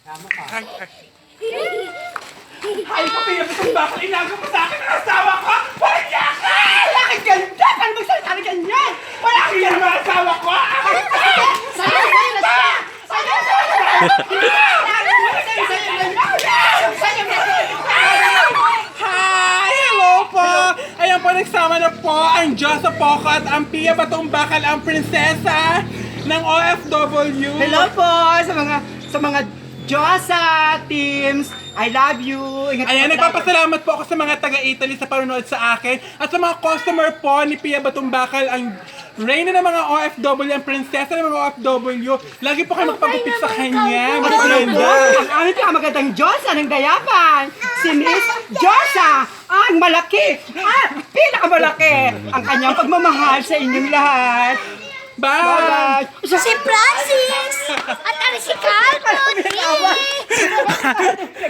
Ay, ay ko, Pia, itong bakal, inago mo sa akin ang asawa ko! Walang niya ka! Bakit ganda? Paano magsalita na ganyan? Wala Ang yan ang asawa ko! Sa'yo na siya! Sa'yo na Hi! Hello po! Ayan po, nagsama na po ang Diyosa Poco at ang Pia Batong Bakal, ang prinsesa ng OFW. Hello po sa mga Diyosa teams. I love you. Ingat Ayan, po nagpapasalamat po ako sa mga taga-Italy sa panonood sa akin at sa mga customer po ni Pia Batong Bakal, ang reyna ng mga OFW, ang prinsesa ng mga OFW. Lagi po kayo magpagupit sa kanya. Mas maganda. Ang aming pinakamagandang Diyosa ng Dayapan, si Miss Diyosa, ang malaki at pinakamalaki. Ang kanyang pagmamahal sa inyong lahat. Bye! Bye! Si Francis! At ang si Carlo!